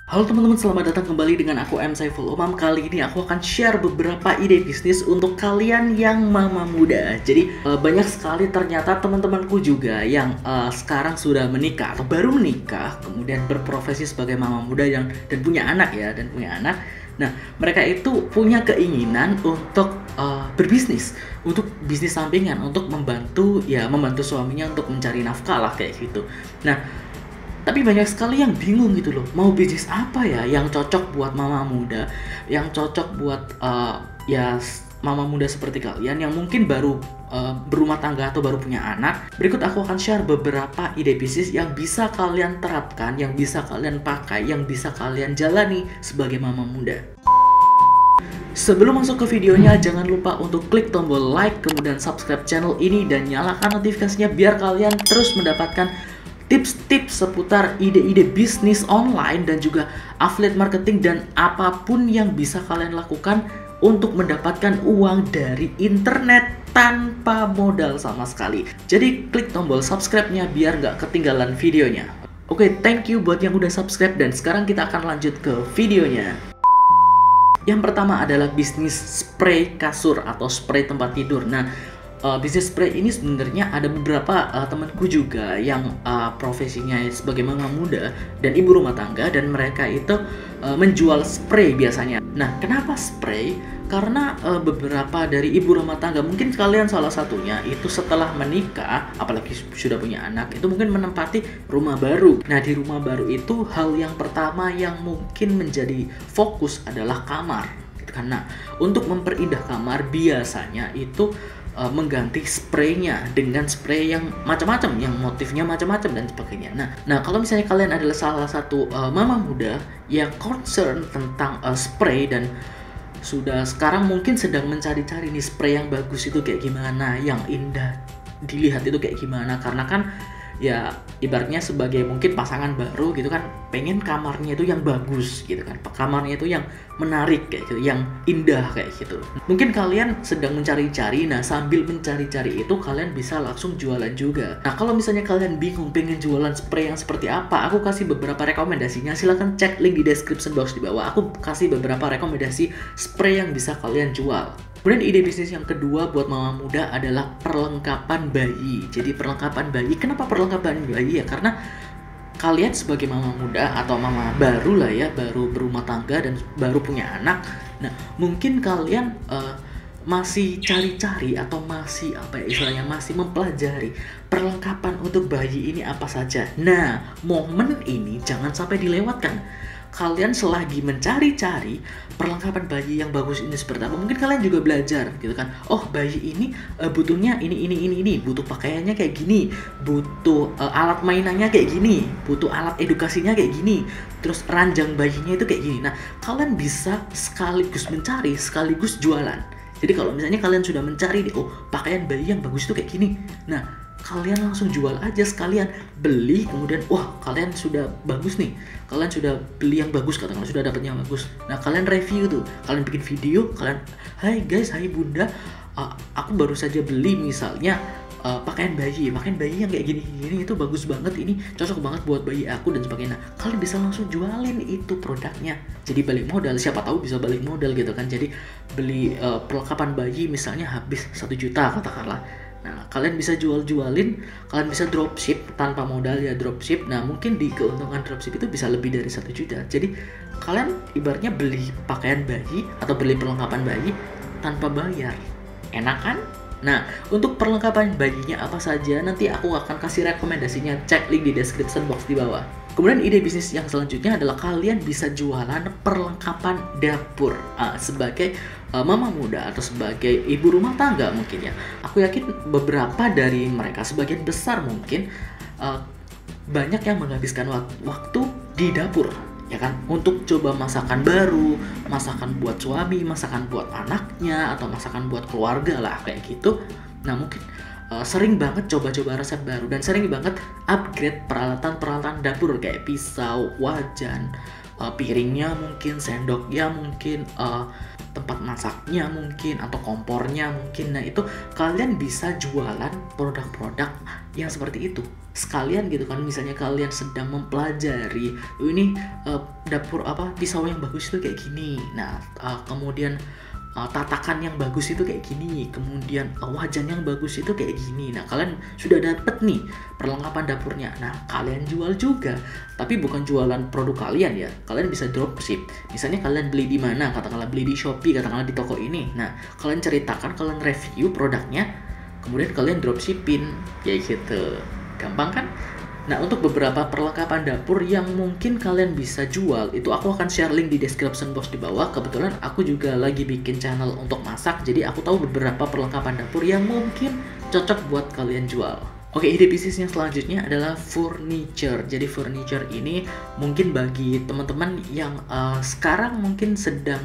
Halo teman-teman, selamat datang kembali dengan aku M. Saiful Umam. Kali ini aku akan share beberapa ide bisnis untuk kalian yang mama muda. Jadi banyak sekali ternyata teman-temanku juga yang sekarang sudah menikah atau baru menikah, kemudian berprofesi sebagai mama muda dan punya anak ya, dan punya anak. Nah, mereka itu punya keinginan untuk berbisnis, untuk bisnis sampingan, untuk membantu suaminya untuk mencari nafkah lah kayak gitu. Nah, tapi banyak sekali yang bingung gitu loh, mau bisnis apa ya yang cocok buat mama muda, yang cocok buat mama muda seperti kalian yang mungkin baru berumah tangga atau baru punya anak. Berikut aku akan share beberapa ide bisnis yang bisa kalian terapkan, yang bisa kalian pakai, yang bisa kalian jalani sebagai mama muda. Sebelum masuk ke videonya, jangan lupa untuk klik tombol like, kemudian subscribe channel ini dan nyalakan notifikasinya biar kalian terus mendapatkan tips-tips seputar ide-ide bisnis online dan juga affiliate marketing dan apapun yang bisa kalian lakukan untuk mendapatkan uang dari internet tanpa modal sama sekali. Jadi klik tombol subscribe-nya biar nggak ketinggalan videonya. Oke, thank you buat yang udah subscribe dan sekarang kita akan lanjut ke videonya. Yang pertama adalah bisnis spray kasur atau spray tempat tidur. Nah, bisnis spray ini sebenarnya ada beberapa temanku juga yang profesinya sebagai mama muda dan ibu rumah tangga, dan mereka itu menjual spray biasanya. Nah, kenapa spray? Karena beberapa dari ibu rumah tangga, mungkin kalian salah satunya itu setelah menikah, apalagi sudah punya anak, itu mungkin menempati rumah baru. Nah, di rumah baru itu hal yang pertama yang mungkin menjadi fokus adalah kamar. Karena untuk memperindah kamar biasanya itu mengganti spraynya dengan spray yang macam-macam, yang motifnya macam-macam dan sebagainya. Nah, kalau misalnya kalian adalah salah satu mama muda yang concern tentang spray dan sudah sekarang mungkin sedang mencari-cari nih spray yang bagus itu kayak gimana, yang indah dilihat itu kayak gimana, karena kan ya ibaratnya sebagai mungkin pasangan baru gitu kan, pengen kamarnya itu yang bagus gitu kan, kamarnya itu yang menarik kayak gitu, yang indah kayak gitu. Mungkin kalian sedang mencari-cari, nah sambil mencari-cari itu kalian bisa langsung jualan juga. Nah, kalau misalnya kalian bingung pengen jualan spray yang seperti apa, aku kasih beberapa rekomendasinya, silahkan cek link di description box di bawah. Aku kasih beberapa rekomendasi spray yang bisa kalian jual. Kemudian ide bisnis yang kedua buat mama muda adalah perlengkapan bayi. Jadi perlengkapan bayi, kenapa perlengkapan bayi ya? Karena kalian sebagai mama muda atau mama baru lah ya, baru berumah tangga dan baru punya anak. Nah, mungkin kalian masih cari-cari atau masih istilahnya masih mempelajari perlengkapan untuk bayi ini apa saja. Nah, momen ini jangan sampai dilewatkan. Kalian selagi mencari-cari perlengkapan bayi yang bagus ini seperti apa, mungkin kalian juga belajar gitu kan. Oh, bayi ini butuhnya ini, butuh pakaiannya kayak gini, butuh alat mainannya kayak gini, butuh alat edukasinya kayak gini, terus ranjang bayinya itu kayak gini. Nah, kalian bisa sekaligus mencari sekaligus jualan. Jadi kalau misalnya kalian sudah mencari nih, oh pakaian bayi yang bagus itu kayak gini, nah kalian langsung jual aja sekalian, beli, kemudian wah kalian sudah bagus nih, kalian sudah beli yang bagus, katakanlah sudah dapat yang bagus, nah kalian review tuh, kalian bikin video, kalian hai guys, hai bunda, aku baru saja beli misalnya pakaian bayi yang kayak gini itu bagus banget, ini cocok banget buat bayi aku dan sebagainya. Nah, kalian bisa langsung jualin itu produknya, jadi balik modal, siapa tahu bisa balik modal gitu kan. Jadi beli perlengkapan bayi misalnya habis 1 juta katakanlah. Nah, kalian bisa jualin, kalian bisa dropship tanpa modal ya, dropship. Nah, mungkin di keuntungan dropship itu bisa lebih dari 1 juta. Jadi kalian ibaratnya beli pakaian bayi atau beli perlengkapan bayi tanpa bayar. Enak kan? Nah, untuk perlengkapan bayinya apa saja nanti aku akan kasih rekomendasinya, cek link di description box di bawah. Kemudian ide bisnis yang selanjutnya adalah kalian bisa jualan perlengkapan dapur sebagai mama muda atau sebagai ibu rumah tangga mungkin ya. Aku yakin beberapa dari mereka, sebagian besar mungkin banyak yang menghabiskan waktu di dapur ya kan, untuk coba masakan baru, masakan buat suami, masakan buat anaknya, atau masakan buat keluarga lah kayak gitu. Nah, mungkin sering banget coba-coba resep baru dan sering banget upgrade peralatan-peralatan dapur kayak pisau, wajan, piringnya mungkin, sendoknya mungkin, tempat masaknya mungkin, atau kompornya mungkin. Nah, itu kalian bisa jualan produk-produk yang seperti itu sekalian gitu kan, misalnya kalian sedang mempelajari ini dapur pisau yang bagus itu kayak gini, nah kemudian tatakan yang bagus itu kayak gini, kemudian wajan yang bagus itu kayak gini. Nah, kalian sudah dapet nih perlengkapan dapurnya. Nah, kalian jual juga, tapi bukan jualan produk kalian ya. Kalian bisa dropship. Misalnya kalian beli di mana? Katakanlah beli di Shopee, katakanlah di toko ini. Nah, kalian ceritakan, kalian review produknya, kemudian kalian dropshipin kayak gitu. Gampang kan? Nah, untuk beberapa perlengkapan dapur yang mungkin kalian bisa jual, itu aku akan share link di description box di bawah. Kebetulan aku juga lagi bikin channel untuk masak, jadi aku tahu beberapa perlengkapan dapur yang mungkin cocok buat kalian jual. Oke, ide bisnis yang selanjutnya adalah furniture. Jadi furniture ini mungkin bagi teman-teman yang sekarang mungkin sedang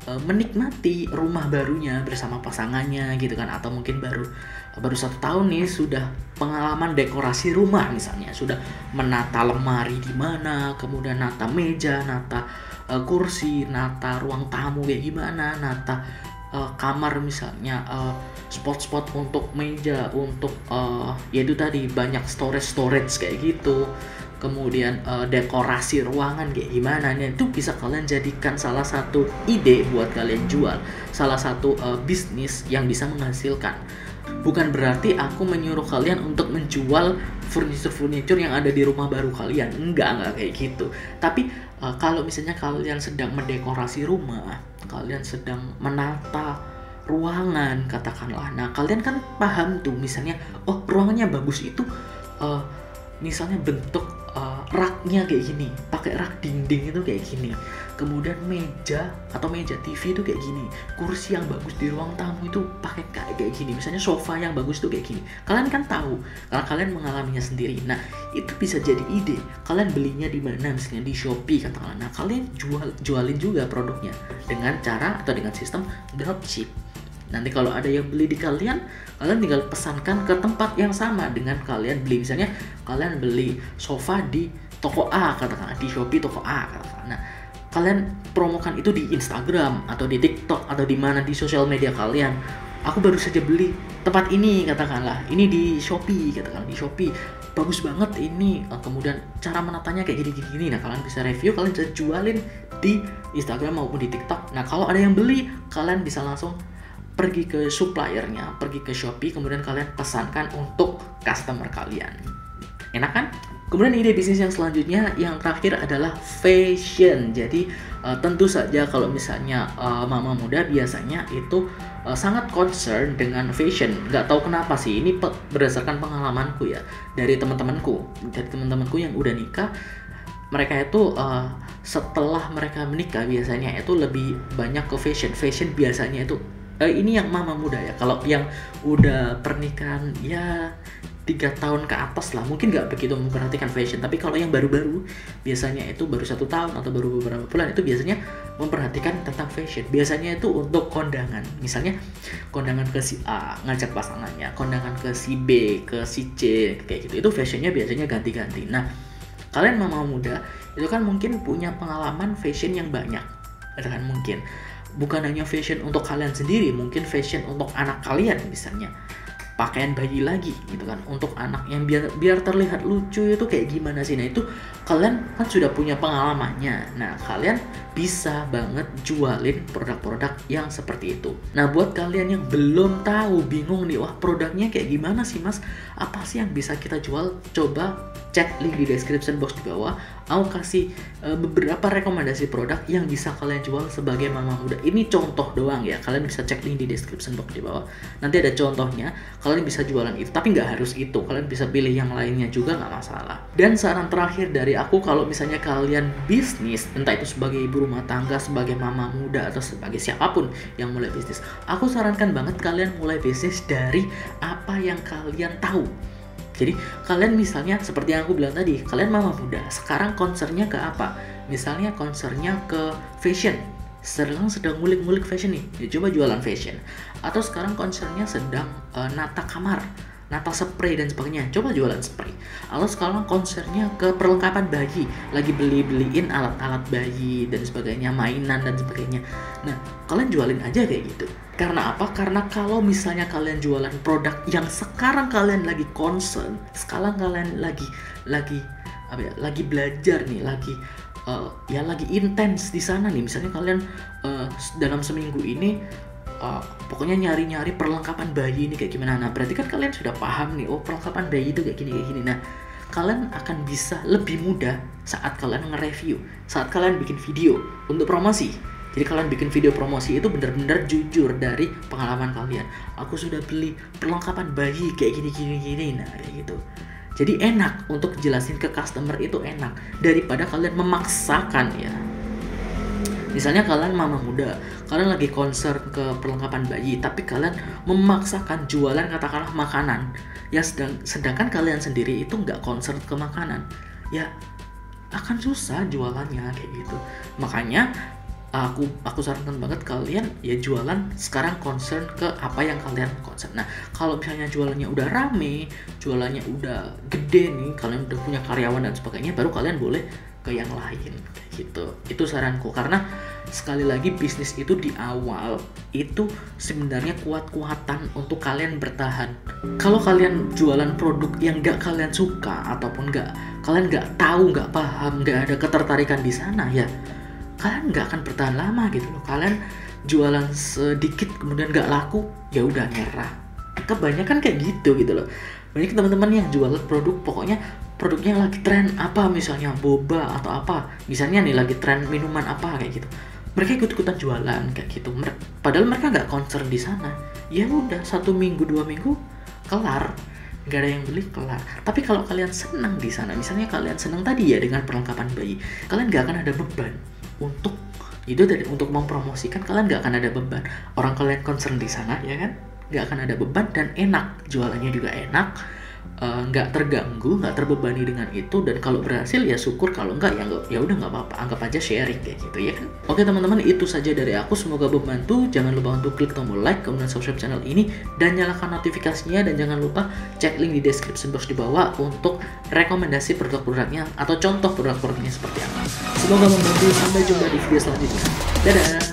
menikmati rumah barunya bersama pasangannya gitu kan, atau mungkin baru 1 tahun nih sudah pengalaman dekorasi rumah, misalnya sudah menata lemari di mana, kemudian nata meja, nata kursi, nata ruang tamu kayak gimana, nata kamar misalnya, spot-spot untuk meja, untuk yaitu tadi banyak storage kayak gitu. Kemudian dekorasi ruangan kayak gimana, nah itu bisa kalian jadikan salah satu ide buat kalian jual, salah satu bisnis yang bisa menghasilkan. Bukan berarti aku menyuruh kalian untuk menjual furniture yang ada di rumah baru kalian, enggak kayak gitu. Tapi kalau misalnya kalian sedang mendekorasi rumah, kalian sedang menata ruangan katakanlah, nah kalian kan paham tuh, misalnya ruangannya bagus itu misalnya bentuk raknya kayak gini, pakai rak dinding itu kayak gini, kemudian meja atau meja TV itu kayak gini, kursi yang bagus di ruang tamu itu pakai kayak gini, misalnya sofa yang bagus itu kayak gini. Kalian kan tahu karena kalian mengalaminya sendiri. Nah, itu bisa jadi ide. Kalian belinya di mana? Misalnya di Shopee katakanlah. Nah, kalian jualin juga produknya dengan cara atau dengan sistem dropship. Nanti kalau ada yang beli di kalian tinggal pesankan ke tempat yang sama dengan kalian beli. Misalnya kalian beli sofa di toko A katakanlah, di Shopee toko A katakanlah. Nah, kalian promokan itu di Instagram atau di TikTok atau di mana di sosial media kalian. Aku baru saja beli tempat ini katakanlah, ini di Shopee katakanlah, di Shopee bagus banget ini, kemudian cara menatanya kayak gini. Nah, kalian bisa review, kalian bisa jualin di Instagram maupun di TikTok. Nah, kalau ada yang beli, kalian bisa langsung pergi ke suppliernya, pergi ke Shopee, kemudian kalian pesankan untuk customer kalian. Enak kan? Kemudian ide bisnis yang selanjutnya, yang terakhir adalah fashion. Jadi tentu saja kalau misalnya mama muda biasanya itu sangat concern dengan fashion. Nggak tahu kenapa sih, ini berdasarkan pengalamanku ya, dari teman-temanku yang udah nikah. Mereka itu setelah mereka menikah biasanya itu lebih banyak ke fashion biasanya itu. Ini yang mama muda ya. Kalau yang udah pernikahan ya 3 tahun ke atas lah, mungkin nggak begitu memperhatikan fashion. Tapi kalau yang baru-baru, biasanya itu baru 1 tahun atau baru beberapa bulan, itu biasanya memperhatikan tentang fashion. Biasanya itu untuk kondangan, misalnya kondangan ke si A ngajak pasangannya, kondangan ke si B, ke si C kayak gitu. Itu fashionnya biasanya ganti-ganti. Nah, kalian mama muda itu kan mungkin punya pengalaman fashion yang banyak, kan mungkin bukan hanya fashion untuk kalian sendiri, mungkin fashion untuk anak kalian, misalnya pakaian bayi lagi gitu kan, untuk anak yang biar terlihat lucu itu kayak gimana sih. Nah, itu kalian kan sudah punya pengalamannya. Nah, kalian bisa banget jualin produk-produk yang seperti itu. Nah, buat kalian yang belum tahu, bingung nih, wah produknya kayak gimana sih mas, apa sih yang bisa kita jual, coba cek link di description box di bawah. Aku kasih beberapa rekomendasi produk yang bisa kalian jual sebagai mama muda. Ini contoh doang ya, kalian bisa cek link di description box di bawah, nanti ada contohnya. Kalian bisa jualan itu, tapi nggak harus itu, kalian bisa pilih yang lainnya juga, nggak masalah. Dan saran terakhir dari aku, kalau misalnya kalian bisnis, entah itu sebagai ibu rumah tangga, sebagai mama muda, atau sebagai siapapun yang mulai bisnis, aku sarankan banget kalian mulai bisnis dari apa yang kalian tahu. Jadi kalian misalnya seperti yang aku bilang tadi, kalian mama muda, sekarang concernnya ke apa? Misalnya concernnya ke fashion, sedang ngulik-ngulik fashion nih, ya coba jualan fashion. Atau sekarang concernnya sedang nata kamar, nata spray dan sebagainya, coba jualan spray. Atau sekarang konsernya ke perlengkapan bayi, lagi beliin alat-alat bayi dan sebagainya, mainan dan sebagainya. Nah, kalian jualin aja kayak gitu. Karena apa? Karena kalau misalnya kalian jualan produk yang sekarang kalian lagi concern, sekarang kalian lagi belajar nih, lagi intens di sana nih. Misalnya kalian dalam seminggu ini pokoknya nyari-nyari perlengkapan bayi ini kayak gimana. Nah, berarti kan kalian sudah paham nih, oh perlengkapan bayi itu kayak gini. Nah, kalian akan bisa lebih mudah saat kalian nge-review, saat kalian bikin video untuk promosi. Jadi kalian bikin video promosi itu benar-benar jujur dari pengalaman kalian. Aku sudah beli perlengkapan bayi kayak gini. Nah, kayak gitu. Jadi enak untuk jelasin ke customer, itu enak daripada kalian memaksakan ya. Misalnya kalian mama muda, kalian lagi concern ke perlengkapan bayi, tapi kalian memaksakan jualan katakanlah makanan. Ya sedangkan kalian sendiri itu nggak concern ke makanan, ya akan susah jualannya kayak gitu. Makanya aku sarankan banget kalian ya jualan sekarang concern ke apa yang kalian concern. Nah, kalau misalnya jualannya udah rame, jualannya udah gede nih, kalian udah punya karyawan dan sebagainya, baru kalian boleh ke yang lain kayak gitu. Itu saranku, karena sekali lagi bisnis itu di awal itu sebenarnya kuat-kuatan untuk kalian bertahan. Kalau kalian jualan produk yang gak kalian suka ataupun kalian gak tahu, gak paham, gak ada ketertarikan di sana, ya kalian nggak akan bertahan lama gitu loh. Kalian jualan sedikit kemudian nggak laku, ya udah nyerah. Kebanyakan kayak gitu loh. Banyak teman-teman yang jual produk, pokoknya produknya lagi tren apa, misalnya boba atau apa, misalnya nih lagi tren minuman apa kayak gitu, mereka ikut-ikutan jualan kayak gitu. Padahal mereka nggak concern di sana. Ya udah 1 minggu 2 minggu kelar, nggak ada yang beli, kelar. Tapi kalau kalian senang di sana, misalnya kalian senang tadi ya dengan perlengkapan bayi, kalian nggak akan ada beban untuk mempromosikan. Kalian nggak akan ada beban, orang kalian concern di sana ya kan, nggak akan ada beban dan enak, jualannya juga enak, nggak terganggu, nggak terbebani dengan itu. Dan kalau berhasil ya syukur, kalau enggak ya udah nggak apa-apa, anggap aja sharing kayak gitu ya kan. Oke teman-teman, itu saja dari aku, semoga membantu. Jangan lupa untuk klik tombol like, kemudian subscribe channel ini dan nyalakan notifikasinya, dan jangan lupa cek link di description box di bawah untuk rekomendasi produk-produknya atau contoh produk-produknya seperti apa. Semoga membantu, sampai jumpa di video selanjutnya. Dadah.